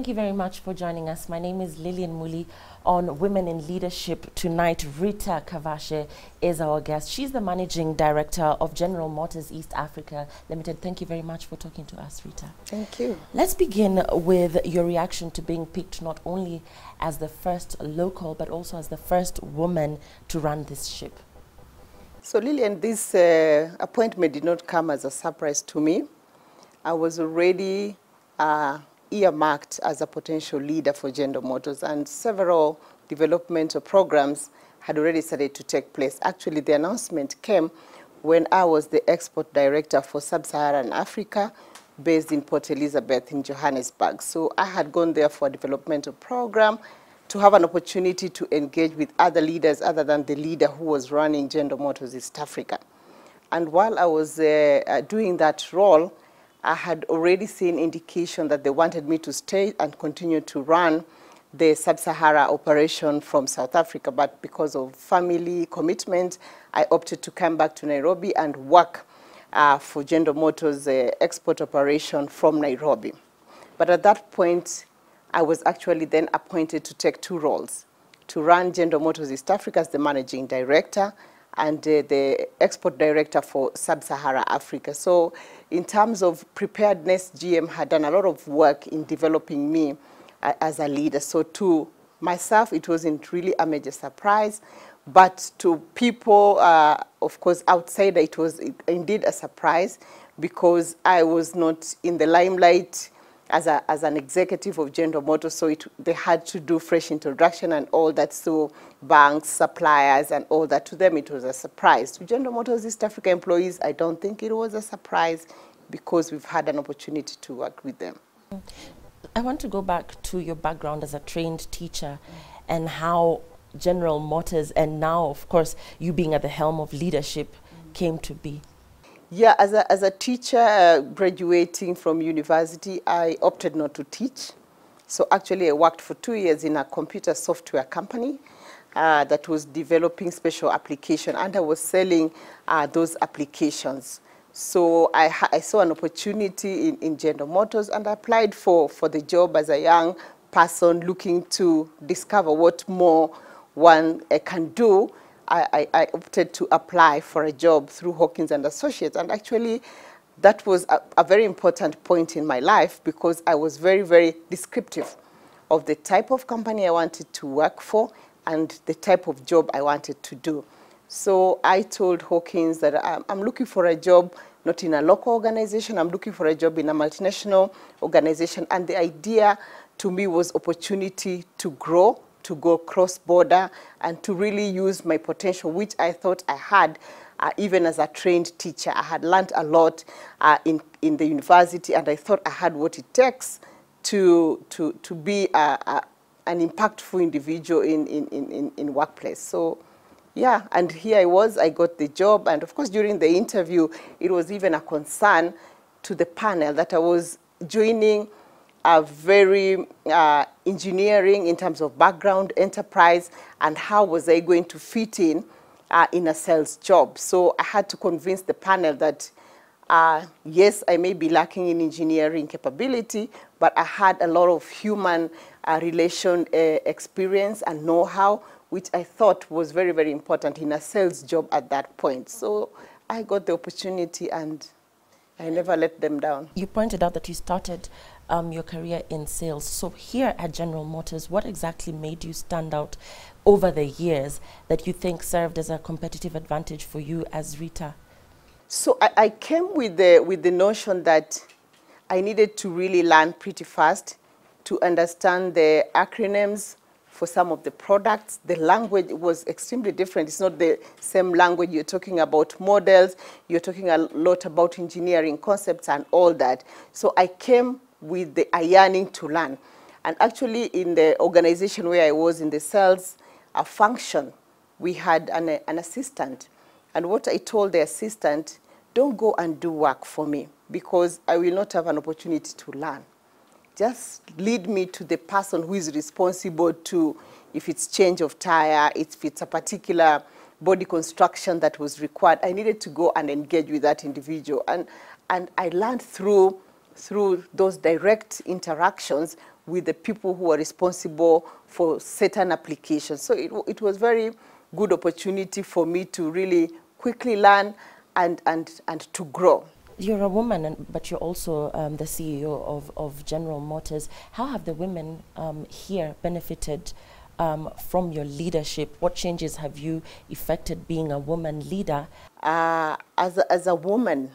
Thank you very much for joining us. My name is Lillian Muli. On Women in Leadership tonight, Rita Kavashe is our guest. She's the Managing Director of General Motors East Africa Limited. Thank you very much for talking to us, Rita. Thank you. Let's begin with your reaction to being picked not only as the first local, but also as the first woman to run this ship. So Lillian, this appointment did not come as a surprise to me. I was already earmarked as a potential leader for General Motors, and several developmental programs had already started to take place. Actually, the announcement came when I was the export director for Sub-Saharan Africa, based in Port Elizabeth in Johannesburg. So I had gone there for a developmental program to have an opportunity to engage with other leaders other than the leader who was running General Motors East Africa. And while I was doing that role, I had already seen indication that they wanted me to stay and continue to run the Sub-Sahara operation from South Africa, but because of family commitment, I opted to come back to Nairobi and work for General Motors' export operation from Nairobi. But at that point, I was actually then appointed to take two roles, to run General Motors East Africa as the managing director and the export director for Sub-Sahara Africa. So in terms of preparedness, GM had done a lot of work in developing me as a leader. So to myself, it wasn't really a major surprise, but to people, of course, outside, it was indeed a surprise because I was not in the limelight as an executive of General Motors, so they had to do fresh introduction and all that, so banks, suppliers, and all that. To them, it was a surprise. To General Motors East Africa employees, I don't think it was a surprise because we've had an opportunity to work with them. I want to go back to your background as a trained teacher and how General Motors, and now, of course, you being at the helm of leadership, came to be. Yeah, as a teacher graduating from university, I opted not to teach. So actually I worked for 2 years in a computer software company that was developing special applications, and I was selling those applications. So I saw an opportunity in General Motors and I applied for the job as a young person looking to discover what more one can do. I opted to apply for a job through Hawkins and Associates, and actually that was a very important point in my life because I was very, very descriptive of the type of company I wanted to work for and the type of job I wanted to do. So I told Hawkins that I'm looking for a job not in a local organization, I'm looking for a job in a multinational organization, and the idea to me was opportunity to grow, to go cross-border, and to really use my potential, which I thought I had even as a trained teacher. I had learned a lot in the university, and I thought I had what it takes to be an impactful individual in workplace. So yeah, and here I was, I got the job, and of course during the interview, it was even a concern to the panel that I was joining a very engineering in terms of background, enterprise, and how was I going to fit in a sales job. So I had to convince the panel that, yes, I may be lacking in engineering capability, but I had a lot of human relation experience and know-how, which I thought was very, very important in a sales job at that point. So I got the opportunity and I never let them down. You pointed out that you started your career in sales. So here at General Motors, what exactly made you stand out over the years that you think served as a competitive advantage for you as Rita? So I came with the notion that I needed to really learn pretty fast to understand the acronyms for some of the products. The language was extremely different. It's not the same language. You're talking about models, you're talking a lot about engineering concepts and all that. So I came with a yearning to learn. And actually in the organization where I was in the sales function, we had an assistant. And what I told the assistant, don't go and do work for me because I will not have an opportunity to learn. Just lead me to the person who is responsible to, if it's change of tire, if it's a particular body construction that was required, I needed to go and engage with that individual. And I learned through those direct interactions with the people who are responsible for certain applications. So it was very good opportunity for me to really quickly learn and to grow. You're a woman, but you're also the CEO of General Motors. How have the women here benefited from your leadership? What changes have you effected being a woman leader? As a woman,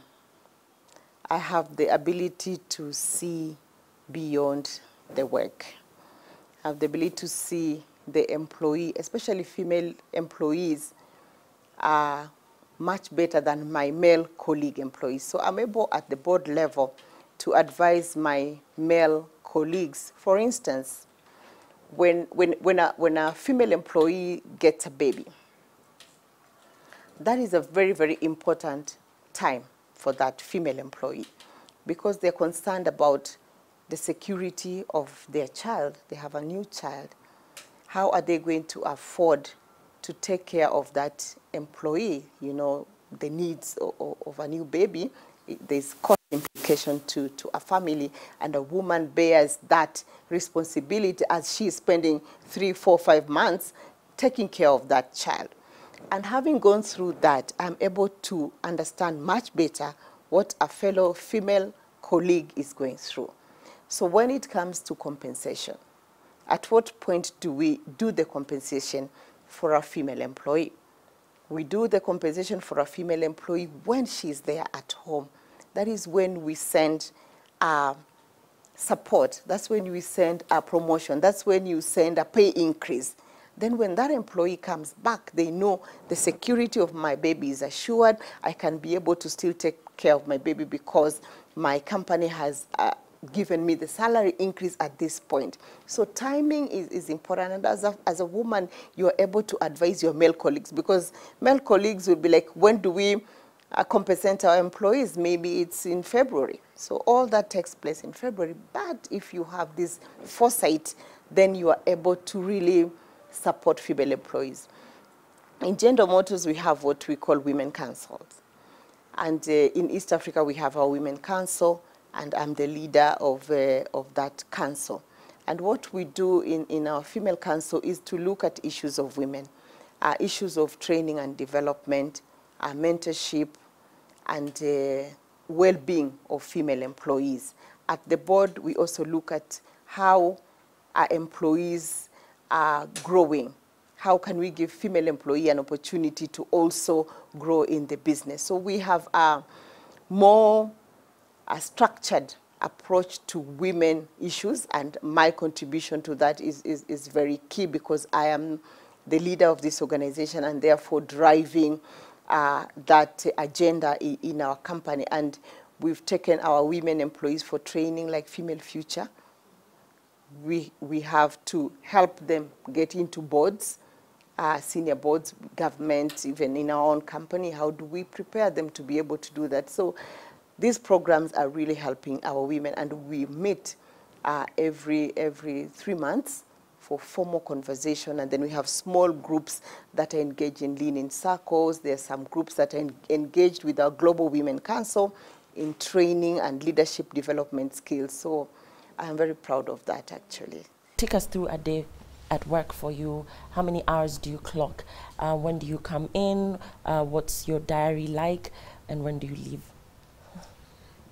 I have the ability to see beyond the work. I have the ability to see the employee, especially female employees, are much better than my male colleague employees. So I'm able at the board level to advise my male colleagues. For instance, when a female employee gets a baby, that is a very, very important time for that female employee because they're concerned about the security of their child. They have a new child. How are they going to afford to take care of that employee? You know, the needs of a new baby. There's cost implication to a family, and a woman bears that responsibility as she's spending 3, 4, 5 months taking care of that child. And having gone through that, I'm able to understand much better what a fellow female colleague is going through. So when it comes to compensation, at what point do we do the compensation for a female employee? We do the compensation for a female employee when she's there at home. That is when we send support. That's when we send a promotion. That's when you send a pay increase. Then when that employee comes back, they know the security of my baby is assured. I can be able to still take care of my baby because my company has given me the salary increase at this point. So timing is important. And as a woman, you're able to advise your male colleagues because male colleagues will be like, when do we compensate our employees? Maybe it's in February. So all that takes place in February. But if you have this foresight, then you are able to really support female employees. In General Motors, we have what we call women councils. And in East Africa, we have our women council, and I'm the leader of that council. And what we do in our female council is to look at issues of women, issues of training and development, mentorship, and well-being of female employees. At the board, we also look at how our employees are growing. How can we give female employee an opportunity to also grow in the business? So we have a more structured approach to women issues, and my contribution to that is very key because I am the leader of this organization and therefore driving that agenda in our company. And we've taken our women employees for training like Female Future. We have to help them get into boards, senior boards, government, even in our own company. How do we prepare them to be able to do that? So these programs are really helping our women, and we meet every 3 months for formal conversation, and then we have small groups that are engaged in lean-in circles. There are some groups that are engaged with our Global Women Council in training and leadership development skills. So I'm very proud of that, actually. Take us through a day at work for you. How many hours do you clock? When do you come in? What's your diary like? And when do you leave?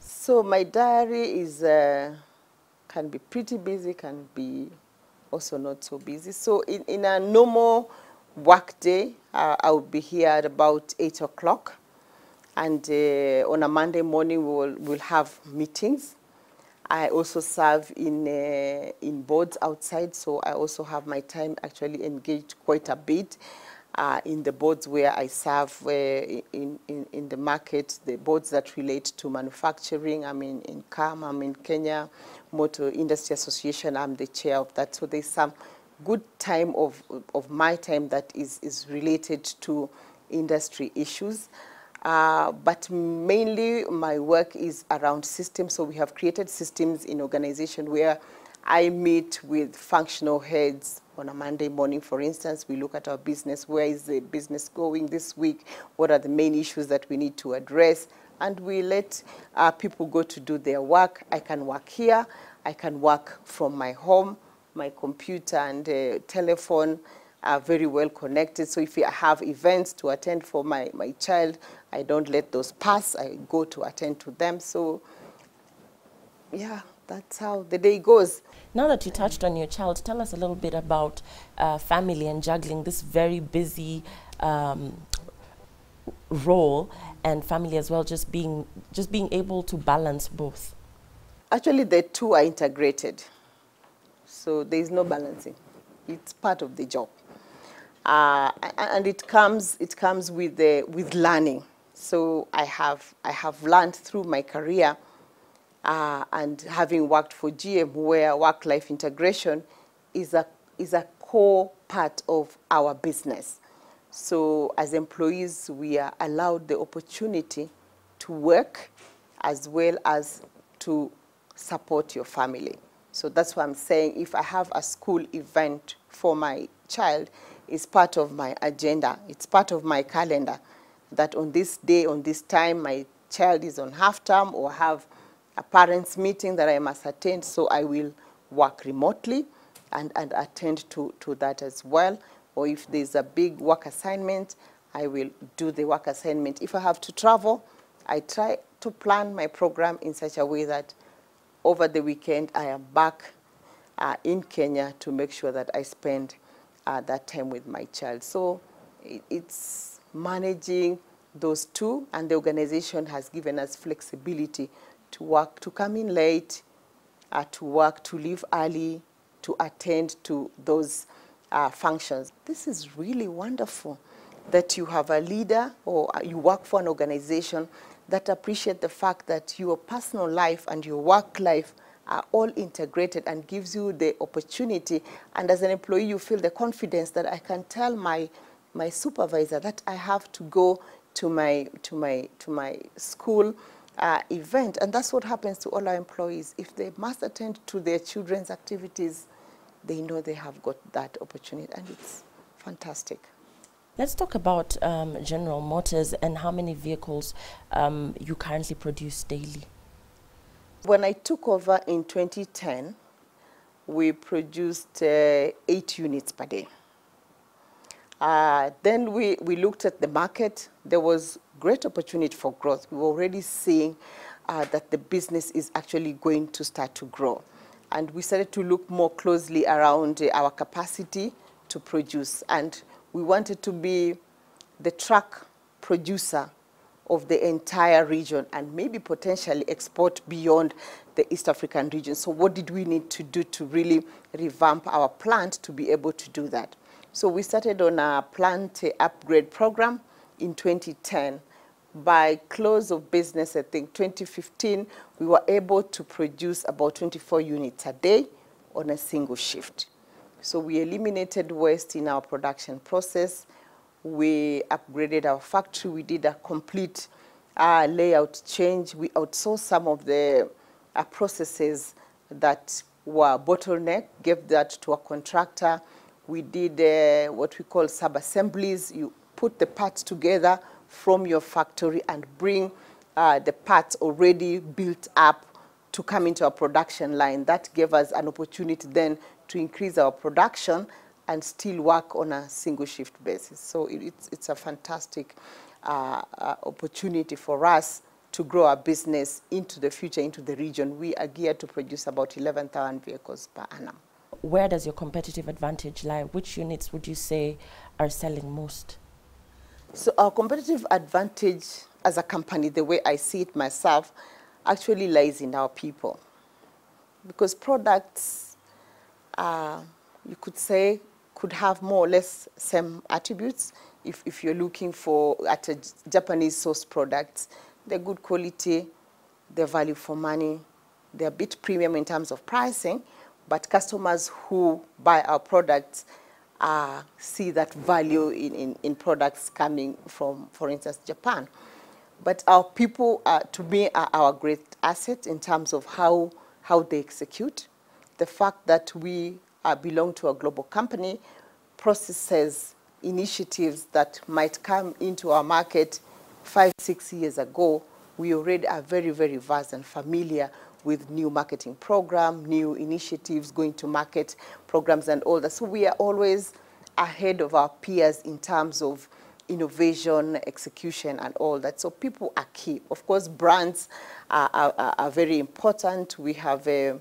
So my diary is can be pretty busy, can be also not so busy. So in a normal work day, I will be here at about 8 o'clock. And on a Monday morning, we'll have meetings. I also serve in boards outside, so I also have my time actually engaged quite a bit in the boards where I serve in the market, the boards that relate to manufacturing. I'm in CAM, I'm in Kenya Motor Industry Association, I'm the chair of that. So there's some good time of my time that is related to industry issues. But mainly my work is around systems. So we have created systems in organization where I meet with functional heads on a Monday morning. For instance, we look at our business. Where is the business going this week? What are the main issues that we need to address? And we let people go to do their work. I can work here. I can work from my home. My computer and telephone are very well connected. So if I have events to attend for my child, I don't let those pass. I go to attend to them. So yeah, that's how the day goes. Now that you touched on your child, tell us a little bit about family and juggling this very busy role, and family as well, just being able to balance both. Actually, the two are integrated. So there is no balancing. It's part of the job. And it comes with learning. So I have learned through my career, and having worked for GM, where work-life integration is a core part of our business. So as employees, we are allowed the opportunity to work as well as to support your family. So that's why I'm saying if I have a school event for my child, it's part of my agenda. It's part of my calendar that on this day, on this time, my child is on half term or have a parents' meeting that I must attend. So I will work remotely and attend to that as well. Or if there's a big work assignment, I will do the work assignment. If I have to travel, I try to plan my program in such a way that over the weekend, I am back in Kenya to make sure that I spend that time with my child. So it's managing those two, and the organization has given us flexibility to work, to come in late, to work, to leave early, to attend to those functions. This is really wonderful that you have a leader or you work for an organization that appreciate the fact that your personal life and your work life are all integrated and gives you the opportunity. And as an employee, you feel the confidence that I can tell my supervisor that I have to go to my school event. And that's what happens to all our employees. If they must attend to their children's activities, they know they have got that opportunity, and it's fantastic. Let's talk about General Motors and how many vehicles you currently produce daily. When I took over in 2010, we produced 8 units per day. Then we looked at the market. There was great opportunity for growth. We were already seeing that the business is actually going to start to grow. And we started to look more closely around our capacity to produce. And we wanted to be the truck producer of the entire region and maybe potentially export beyond the East African region. So what did we need to do to really revamp our plant to be able to do that? So we started on a plant upgrade program in 2010. By close of business, I think 2015, we were able to produce about 24 units a day on a single shift. So we eliminated waste in our production process. We upgraded our factory. We did a complete layout change. We outsourced some of the processes that were bottleneck, gave that to a contractor. We did what we call sub-assemblies. You put the parts together from your factory and bring the parts already built up to come into our production line. That gave us an opportunity then to increase our production and still work on a single shift basis. So it's a fantastic opportunity for us to grow our business into the future, into the region. We are geared to produce about 11,000 vehicles per annum. Where does your competitive advantage lie? Which units would you say are selling most? So our competitive advantage as a company, the way I see it myself, actually lies in our people. Because products, you could say, could have more or less same attributes. If you're looking for at a Japanese source products, they're good quality, they're value for money, they're a bit premium in terms of pricing, but customers who buy our products see that value in products coming from, for instance, Japan. But our people, to me, are our great asset in terms of how they execute. The fact that we belong to a global company, processes, initiatives that might come into our market 5, 6 years ago, we already are very, very vast and familiar with new marketing program, new initiatives, going to market programs and all that. So we are always ahead of our peers in terms of innovation, execution, and all that. So people are key. Of course, brands are very important. We have the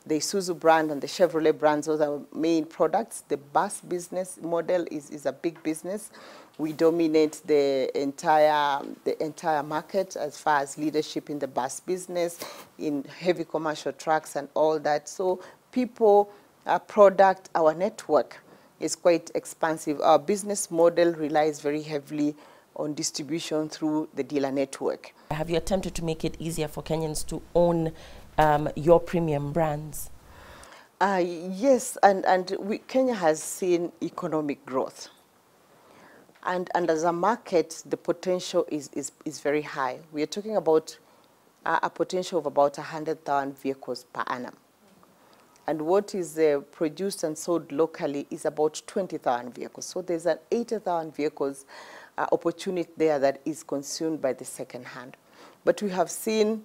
Isuzu brand and the Chevrolet brands. Those are our main products. The bus business model is a big business. We dominate the entire market as far as leadership in the bus business, in heavy commercial trucks and all that. So people, our product, our network is quite expansive. Our business model relies very heavily on distribution through the dealer network. Have you attempted to make it easier for Kenyans to own your premium brands? Yes, and Kenya has seen economic growth. And as a market, the potential is very high. We are talking about a potential of about 100,000 vehicles per annum. And what is produced and sold locally is about 20,000 vehicles. So there's an 80,000 vehicles opportunity there that is consumed by the second hand. But we have seen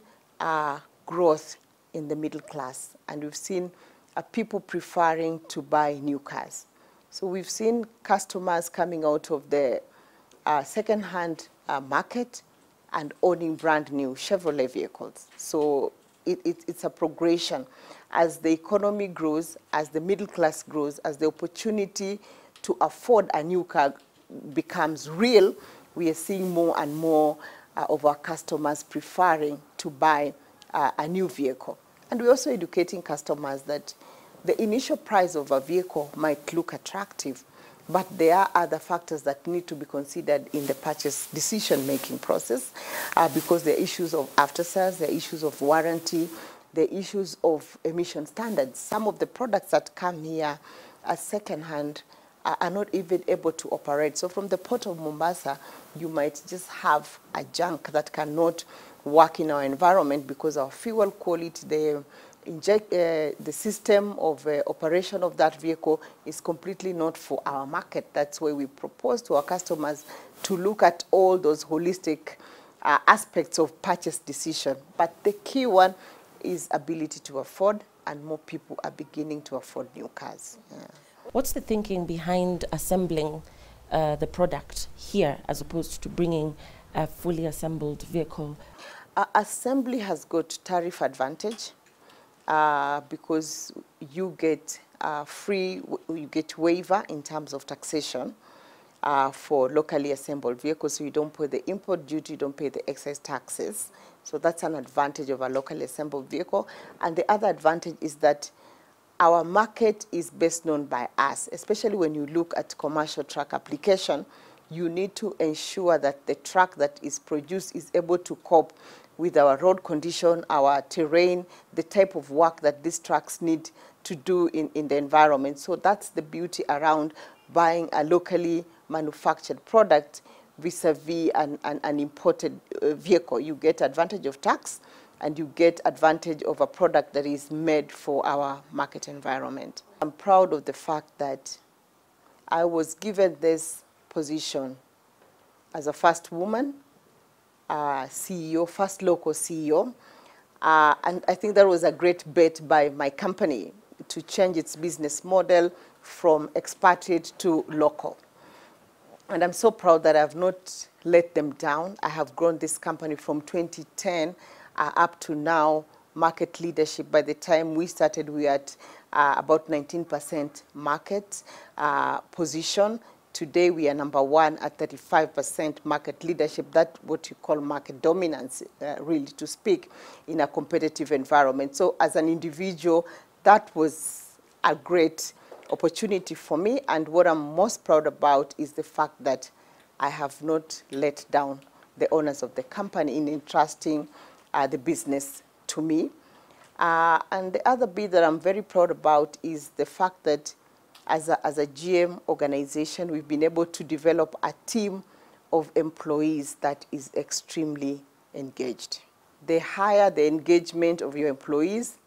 growth in the middle class, and we've seen people preferring to buy new cars. So we've seen customers coming out of the second-hand market and owning brand new Chevrolet vehicles. So it's a progression. As the economy grows, as the middle class grows, as the opportunity to afford a new car becomes real, we are seeing more and more of our customers preferring to buy a new vehicle. And we're also educating customers that the initial price of a vehicle might look attractive, but there are other factors that need to be considered in the purchase decision-making process because there are issues of after-sales, there are issues of warranty, there are issues of emission standards. Some of the products that come here as second-hand are not even able to operate. So from the port of Mombasa, you might just have a junk that cannot work in our environment because our fuel quality, the system of operation of that vehicle is completely not for our market. That's why we propose to our customers to look at all those holistic aspects of purchase decision. But the key one is ability to afford, and more people are beginning to afford new cars. Yeah. What's the thinking behind assembling the product here as opposed to bringing a fully assembled vehicle? Assembly has got tariff advantage because you get you get waiver in terms of taxation for locally assembled vehicles. So you don't pay the import duty, you don't pay the excise taxes. So that's an advantage of a locally assembled vehicle. And the other advantage is that our market is best known by us, especially when you look at commercial truck application. You need to ensure that the truck that is produced is able to cope with our road condition, our terrain, the type of work that these trucks need to do in the environment. So that's the beauty around buying a locally manufactured product vis-a-vis an imported vehicle. You get advantage of tax, and you get advantage of a product that is made for our market environment. I'm proud of the fact that I was given this position as a first woman CEO, first local CEO. And I think that was a great bet by my company to change its business model from expatriate to local. And I'm so proud that I've not let them down. I have grown this company from 2010 up to now, market leadership. By the time we started, we were at about 19% market position. Today, we are #1 at 35% market leadership. That's what you call market dominance, really, to speak, in a competitive environment. So as an individual, that was a great opportunity for me. And what I'm most proud about is the fact that I have not let down the owners of the company in entrusting the business to me. And the other bit that I'm very proud about is the fact that as a GM organization, we've been able to develop a team of employees that is extremely engaged. The higher the engagement of your employees,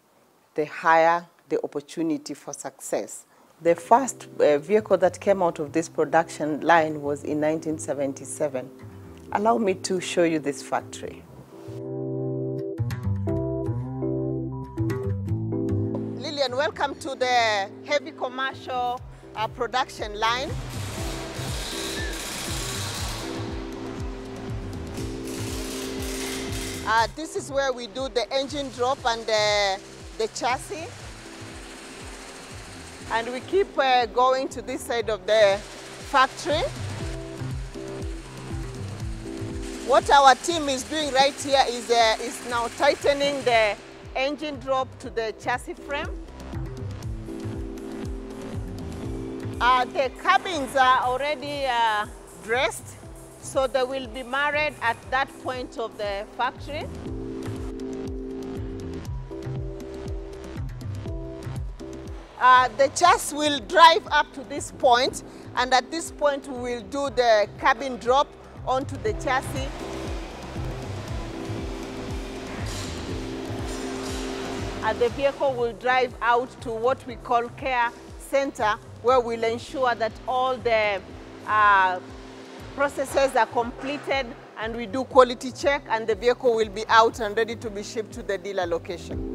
the higher the opportunity for success. The first vehicle that came out of this production line was in 1977. Allow me to show you this factory. welcome to the heavy commercial production line. This is where we do the engine drop and the chassis. And we keep going to this side of the factory. What our team is doing right here is now tightening the engine drop to the chassis frame. The cabins are already dressed, so they will be married at that point of the factory. The chassis will drive up to this point, and at this point we will do the cabin drop onto the chassis. And the vehicle will drive out to what we call care center, where we'll ensure that all the processes are completed, and we do quality check, and the vehicle will be out and ready to be shipped to the dealer location.